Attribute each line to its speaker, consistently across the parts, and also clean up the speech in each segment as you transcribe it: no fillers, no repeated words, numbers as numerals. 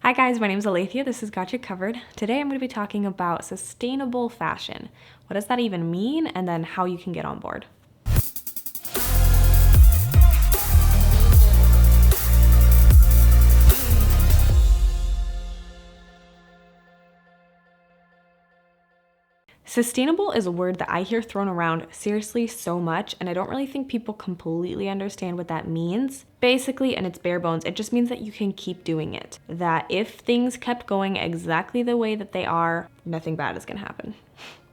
Speaker 1: Hi guys, my name is Alethea. This is Got You Covered. Today I'm going to be talking about sustainable fashion. What does that even mean? And then how you can get on board. Sustainable is a word that I hear thrown around seriously so much, and I don't really think people completely understand what that means. Basically, in its bare bones, it just means that you can keep doing it. That if things kept going exactly the way that they are, nothing bad is gonna happen.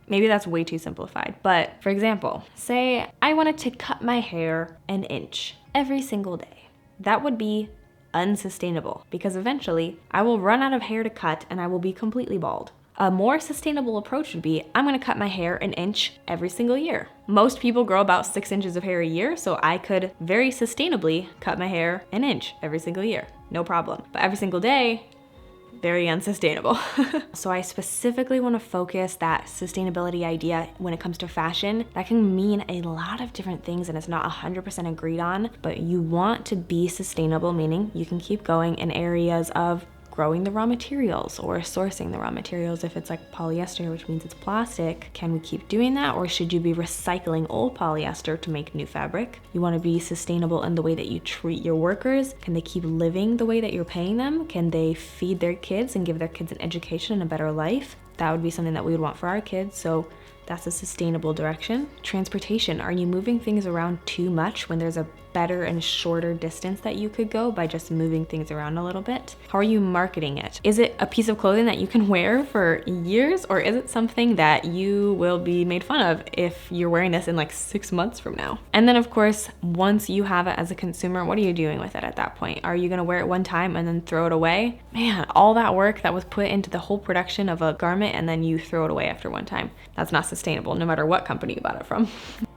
Speaker 1: Maybe that's way too simplified, but for example, say I wanted to cut my hair an inch every single day. That would be unsustainable because eventually I will run out of hair to cut and I will be completely bald. A more sustainable approach would be, I'm gonna cut my hair an inch every single year. Most people grow about 6 inches of hair a year, so I could very sustainably cut my hair an inch every single year, no problem. But every single day, very unsustainable. So I specifically wanna focus that sustainability idea when it comes to fashion. That can mean a lot of different things and it's not 100% agreed on, but you want to be sustainable, meaning you can keep going in areas of growing the raw materials or sourcing the raw materials. If it's like polyester, which means it's plastic, can we keep doing that? Or should you be recycling old polyester to make new fabric? You want to be sustainable in the way that you treat your workers. Can they keep living the way that you're paying them? Can they feed their kids and give their kids an education and a better life? That would be something that we would want for our kids. So that's a sustainable direction. Transportation, are you moving things around too much when there's a better and shorter distance that you could go by just moving things around a little bit? How are you marketing it? Is it a piece of clothing that you can wear for years, or is it something that you will be made fun of if you're wearing this in like 6 months from now? And then of course, once you have it as a consumer, what are you doing with it at that point? Are you gonna wear it one time and then throw it away? Man, all that work that was put into the whole production of a garment and then you throw it away after one time. That's not sustainable, no matter what company you bought it from.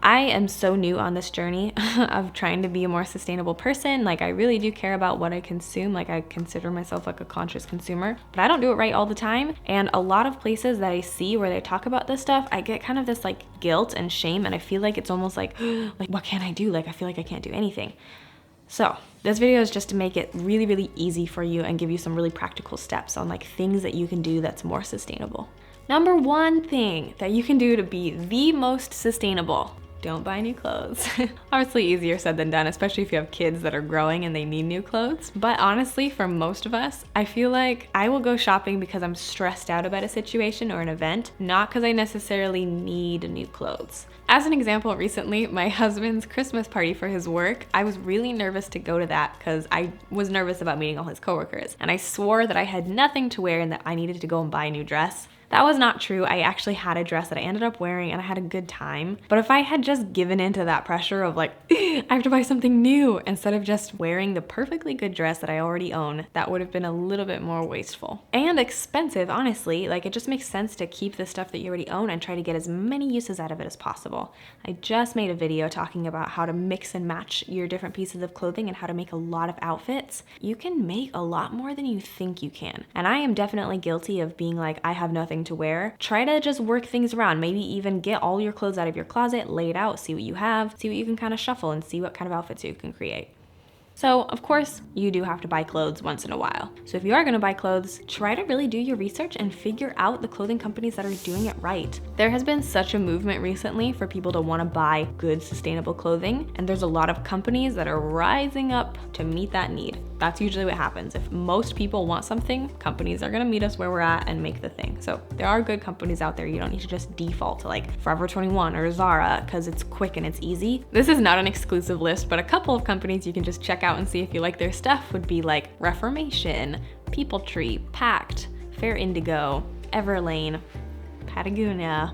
Speaker 1: I am so new on this journey of trying to be a more sustainable person. Like, I really do care about what I consume. Like, I consider myself like a conscious consumer, but I don't do it right all the time. And a lot of places that I see where they talk about this stuff, I get kind of this like guilt and shame, and I feel like it's almost like what can I do? Like, I feel like I can't do anything. So this video is just to make it really, really easy for you and give you some really practical steps on like things that you can do that's more sustainable. Number one thing that you can do to be the most sustainable: don't buy new clothes. Obviously easier said than done, especially if you have kids that are growing and they need new clothes. But honestly, for most of us, I feel like I will go shopping because I'm stressed out about a situation or an event, not because I necessarily need new clothes. As an example, recently, my husband's Christmas party for his work, I was really nervous to go to that because I was nervous about meeting all his coworkers. And I swore that I had nothing to wear and that I needed to go and buy a new dress. That was not true. I actually had a dress that I ended up wearing and I had a good time. But if I had just given into that pressure of like, I have to buy something new, instead of just wearing the perfectly good dress that I already own, that would have been a little bit more wasteful. And expensive, honestly. Like, it just makes sense to keep the stuff that you already own and try to get as many uses out of it as possible. I just made a video talking about how to mix and match your different pieces of clothing and how to make a lot of outfits. You can make a lot more than you think you can. And I am definitely guilty of being like, I have nothing to wear. Try to just work things around. Maybe even get all your clothes out of your closet, lay it out, see what you have, see what you can kind of shuffle, and see what kind of outfits you can create. So of course, you do have to buy clothes once in a while. So if you are gonna buy clothes, try to really do your research and figure out the clothing companies that are doing it right. There has been such a movement recently for people to wanna buy good, sustainable clothing, and there's a lot of companies that are rising up to meet that need. That's usually what happens. If most people want something, companies are gonna meet us where we're at and make the thing. So there are good companies out there. You don't need to just default to like Forever 21 or Zara because it's quick and it's easy. This is not an exclusive list, but a couple of companies you can just check out and see if you like their stuff would be like Reformation, People Tree, Pact, Fair Indigo, Everlane, Patagucci.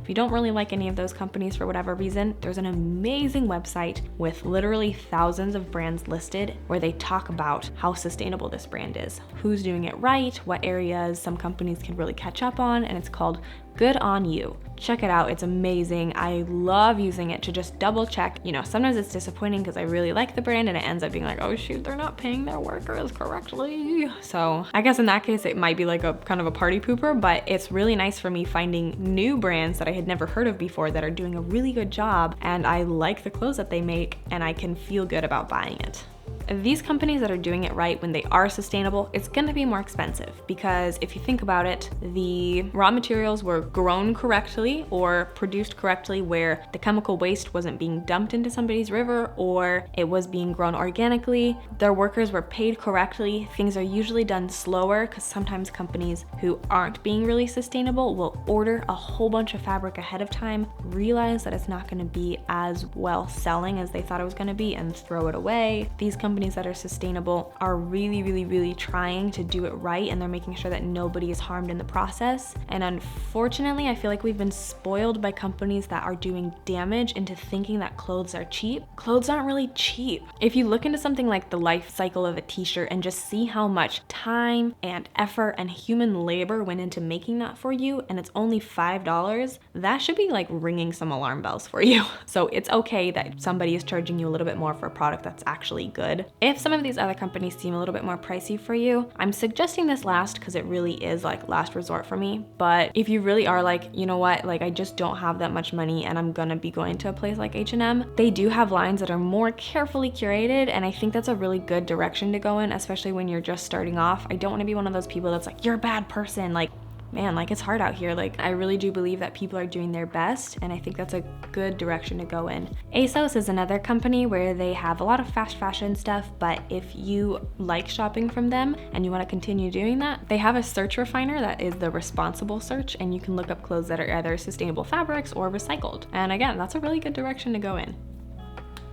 Speaker 1: If you don't really like any of those companies for whatever reason, there's an amazing website with literally thousands of brands listed where they talk about how sustainable this brand is, who's doing it right, what areas some companies can really catch up on, and it's called Good On You. Check it out, it's amazing. I love using it to just double check. You know, sometimes it's disappointing because I really like the brand and it ends up being like, oh shoot, they're not paying their workers correctly. So I guess in that case, it might be like a kind of a party pooper, but it's really nice for me finding new brands that I had never heard of before that are doing a really good job, and I like the clothes that they make and I can feel good about buying it. these companies that are doing it right when they are sustainable, it's gonna be more expensive because if you think about it, the raw materials were grown correctly or produced correctly where the chemical waste wasn't being dumped into somebody's river or it was being grown organically. Their workers were paid correctly. Things are usually done slower because sometimes companies who aren't being really sustainable will order a whole bunch of fabric ahead of time, realize that it's not gonna be as well selling as they thought it was gonna be, and throw it away. These companies that are sustainable are really trying to do it right, and they're making sure that nobody is harmed in the process. And unfortunately, I feel like we've been spoiled by companies that are doing damage into thinking that clothes are cheap. Clothes aren't really cheap. If you look into something like the life cycle of a t-shirt and just see how much time and effort and human labor went into making that for you, and it's only $5, that should be like ringing some alarm bells for you. So it's okay that somebody is charging you a little bit more for a product that's actually good. If some of these other companies seem a little bit more pricey for you, I'm suggesting this last because it really is like last resort for me. But if you really are like, you know what, like I just don't have that much money and I'm gonna be going to a place like H&M, they do have lines that are more carefully curated, and I think that's a really good direction to go in, especially when you're just starting off. I don't want to be one of those people that's like, you're a bad person. Like, man, like it's hard out here. Like I really do believe that people are doing their best, and I think that's a good direction to go in. ASOS is another company where they have a lot of fast fashion stuff, but if you like shopping from them and you want to continue doing that, they have a search refiner that is the responsible search, and you can look up clothes that are either sustainable fabrics or recycled. And again, that's a really good direction to go in.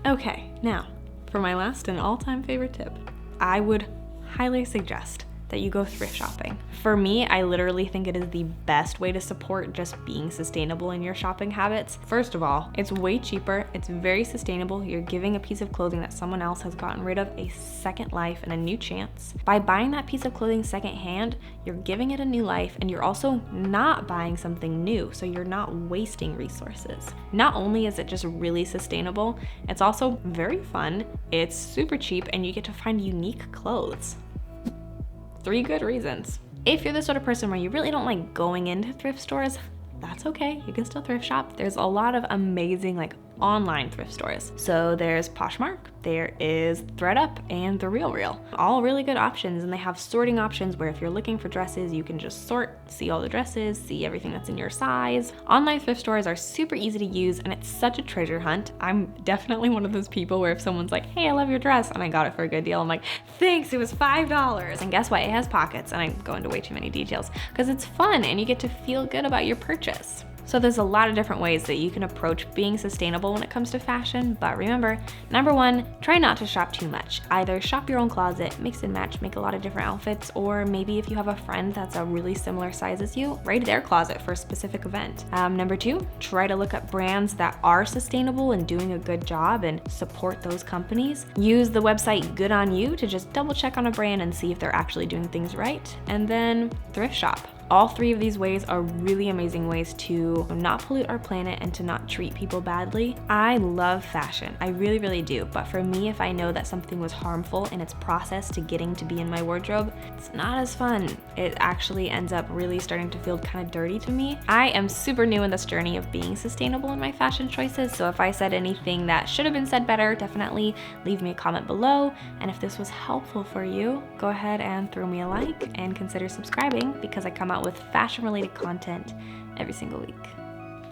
Speaker 1: Okay, now for my last and all-time favorite tip, I would highly suggest that you go thrift shopping. For me, I literally think it is the best way to support just being sustainable in your shopping habits. First of all, it's way cheaper, it's very sustainable. You're giving a piece of clothing that someone else has gotten rid of a second life and a new chance. By buying that piece of clothing secondhand, you're giving it a new life, and you're also not buying something new, so you're not wasting resources. Not only is it just really sustainable, it's also very fun, it's super cheap, and you get to find unique clothes. 3 good reasons. If you're the sort of person where you really don't like going into thrift stores, that's okay. You can still thrift shop. There's a lot of amazing like online thrift stores. So there's Poshmark, there is ThredUp, and The RealReal. All really good options, and they have sorting options where if you're looking for dresses, you can just sort, see all the dresses, see everything that's in your size. Online thrift stores are super easy to use, and it's such a treasure hunt. I'm definitely one of those people where if someone's like, hey, I love your dress, and I got it for a good deal, I'm like, thanks, it was $5. And guess what? It has pockets, and I go into way too many details because it's fun and you get to feel good about your purchase. So there's a lot of different ways that you can approach being sustainable when it comes to fashion, but remember, number 1, try not to shop too much. Either shop your own closet, mix and match, make a lot of different outfits, or maybe if you have a friend that's a really similar size as you, raid their closet for a specific event. Number 2, try to look up brands that are sustainable and doing a good job and support those companies. Use the website Good On You to just double check on a brand and see if they're actually doing things right, and then thrift shop. All 3 of these ways are really amazing ways to not pollute our planet and to not treat people badly. I love fashion, I really do, but for me, if I know that something was harmful in its process to getting to be in my wardrobe, it's not as fun. It actually ends up really starting to feel kind of dirty to me. I am super new in this journey of being sustainable in my fashion choices, so if I said anything that should have been said better, definitely leave me a comment below, and if this was helpful for you, go ahead and throw me a like and consider subscribing because I come out with fashion related content every single week.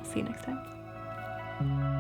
Speaker 1: See you next time.